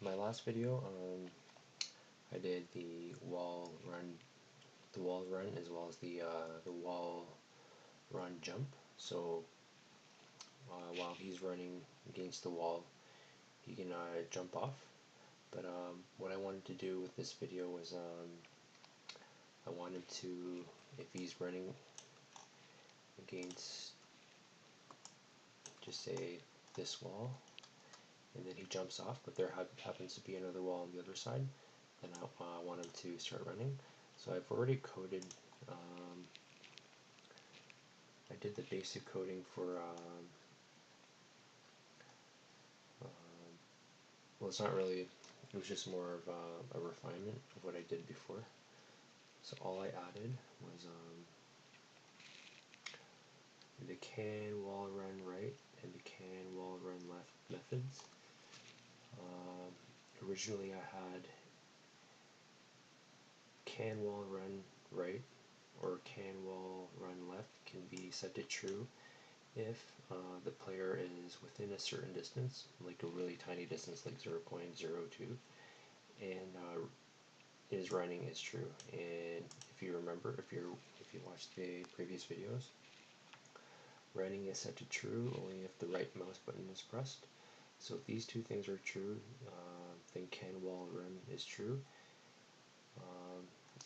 My last video, I did the wall run as well as the wall run jump. So while he's running against the wall, he can jump off. But what I wanted to do with this video was I wanted to, if he's running against, just say, this wall, and then he jumps off, but there happens to be another wall on the other side, then I want him to start running. So I've already coded, I did the basic coding for, well, it's not really, it was just more of a refinement of what I did before. So all I added was the can wall run right and the can wall run left methods. Originally I had can wall run right or can wall run left can be set to true if the player is within a certain distance, like a really tiny distance like 0.02, and is running is true. And if you remember, if you watched the previous videos, running is set to true only if the right mouse button is pressed. So if these two things are true, then can wall run is true,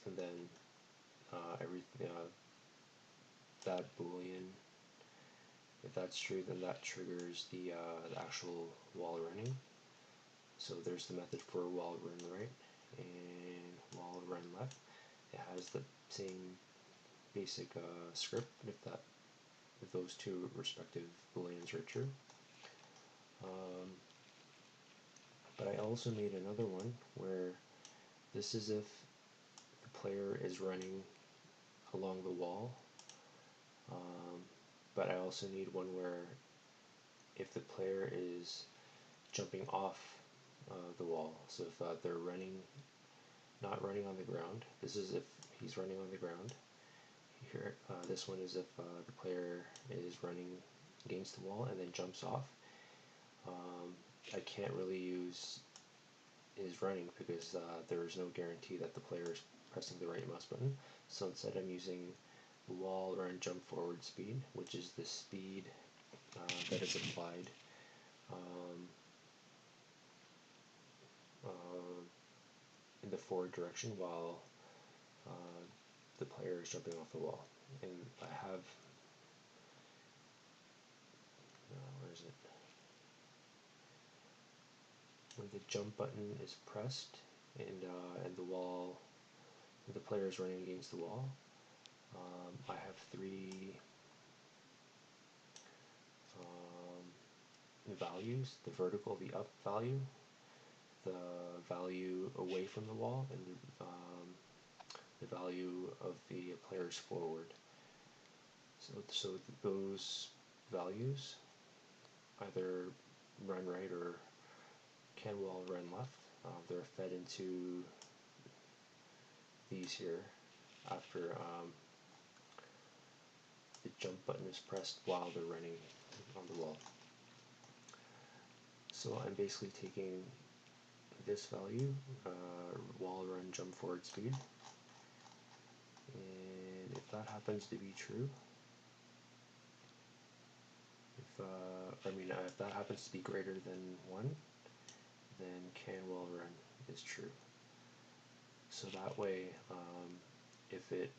and then that boolean, if that's true, then that triggers the actual wall running. So there's the method for wall run right and wall run left. It has the same basic script if those two respective booleans are true. But I also made another one where this is if the player is running along the wall, but I also need one where if the player is jumping off the wall. So if they're not running on the ground, this is if he's running on the ground. Here, this one is if the player is running against the wall and then jumps off. I can't really use is running because there is no guarantee that the player is pressing the right mouse button. So instead I'm using the wall run jump forward speed, which is the speed that is applied in the forward direction while the player is jumping off the wall. And I have, where is it? When the jump button is pressed and the player is running against the wall, I have three values: the vertical, the up value, the value away from the wall, and the value of the player's forward. So those values, either run right or can wall run left, they're fed into these here after the jump button is pressed while they're running on the wall. So I'm basically taking this value, wall run jump forward speed, and if that happens to be true, if that happens to be greater than 1, then can wall run is true. So that way, if the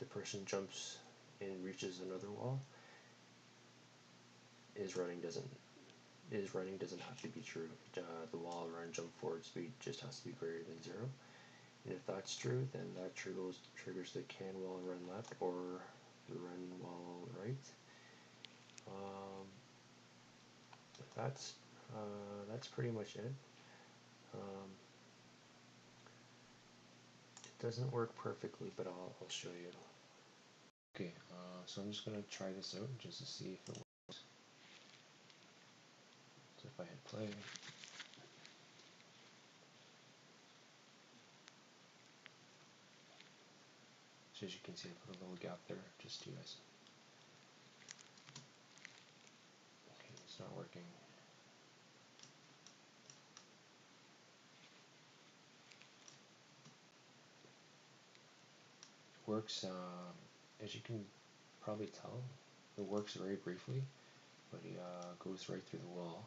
person jumps and reaches another wall, is running doesn't have to be true. The wall run jump forward speed just has to be greater than 0. And if that's true, then that triggers the can wall run left or the run wall right. That's pretty much it. It doesn't work perfectly, but I'll show you. Okay, so I'm just gonna try this out just to see if it works. So if I hit play, so as you can see, I put a little gap there just to guys. Okay, it's not working. works, as you can probably tell, it works very briefly, but he goes right through the wall.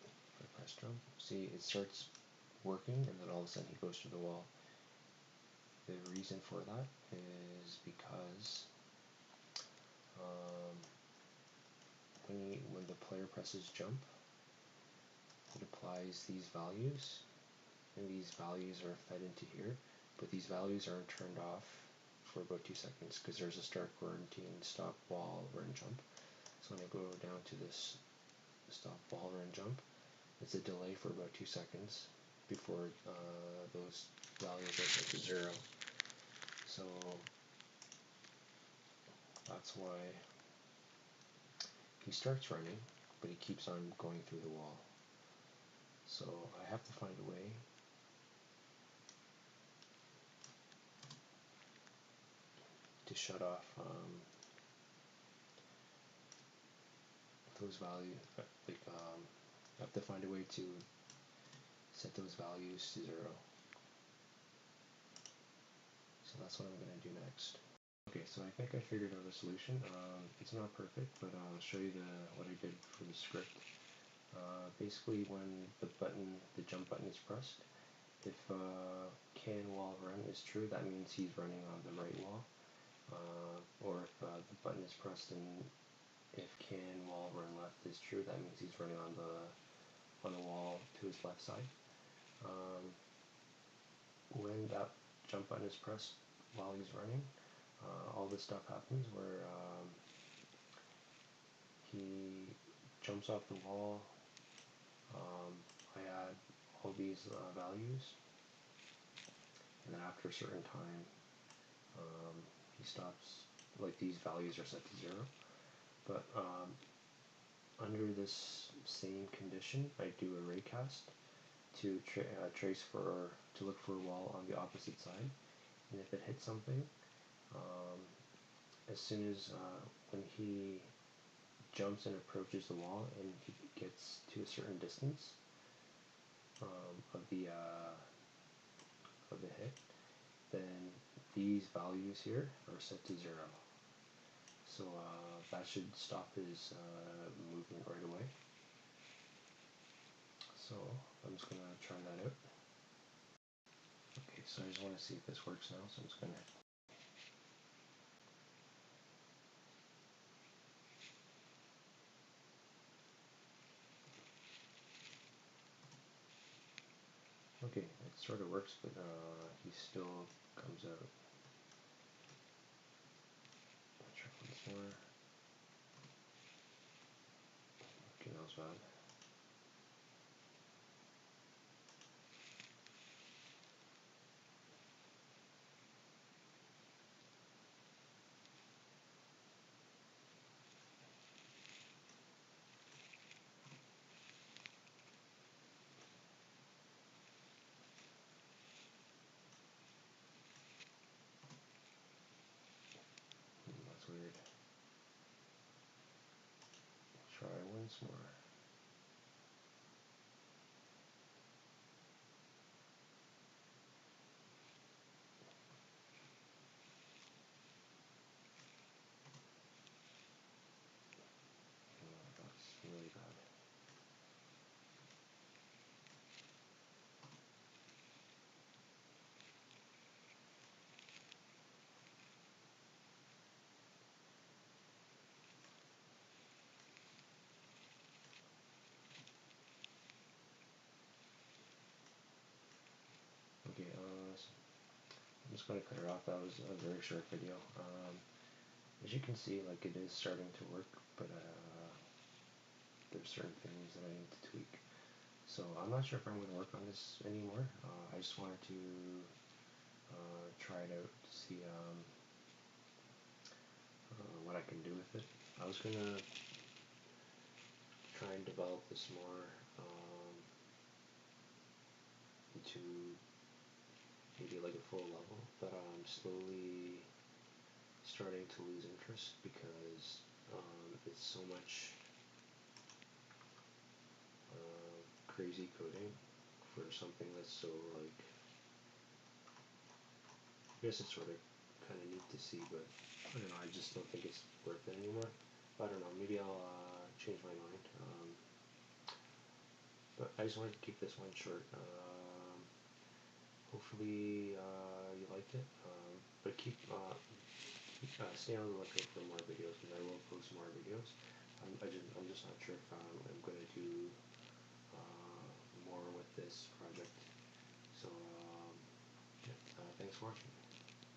If I press jump, see it starts working, and then all of a sudden he goes through the wall. The reason for that is because um, when the player presses jump, it applies these values, and these values are fed into here, but these values aren't turned off for about 2 seconds because there's a start quarantine, stop, wall, run, jump. So when I go down to this stop, wall, run, jump, it's a delay for about 2 seconds before those values are set to 0. So that's why he starts running, but he keeps on going through the wall. So I have to find a way to shut off those values. I have to find a way to set those values to 0. So that's what I'm going to do next. Okay, so I think I figured out a solution. It's not perfect, but I'll show you what I did for the script. Basically, when the jump button is pressed, if can wall run is true, that means he's running on the right wall. Or if the button is pressed and if can wall run left is true, that means he's running on the wall to his left side. When that jump button is pressed while he's running, all this stuff happens where he jumps off the wall. I add all these values, and then after a certain time, he stops. Like these values are set to 0. But under this same condition, I do a raycast to to look for a wall on the opposite side, and if it hits something, as soon as when he jumps and approaches the wall and he gets to a certain distance of the hit, then these values here are set to 0. So that should stop his movement right away. So I'm just going to try that out. Okay, so I just want to see if this works now, so I'm just going to okay, it sort of works, but he still comes out. I'll try once more. Okay, that was bad. That's weird. Try once more. That's really bad. Okay, I'm just going to cut it off. That was a very short video. As you can see, like it is starting to work, but there's certain things that I need to tweak. So I'm not sure if I'm going to work on this anymore. I just wanted to try it out to see what I can do with it. I was going to try and develop this more into maybe like a full level, but I'm slowly starting to lose interest because it's so much crazy coding for something that's so like guess it's sort of kind of neat to see, but I don't know. I just don't think it's worth it anymore. But I don't know. Maybe I'll change my mind. But I just wanted to keep this one short. Hopefully you liked it. But stay on the lookout for more videos because I will post more videos. I'm just not sure if I'm going to do more with this project. So yeah, thanks for watching.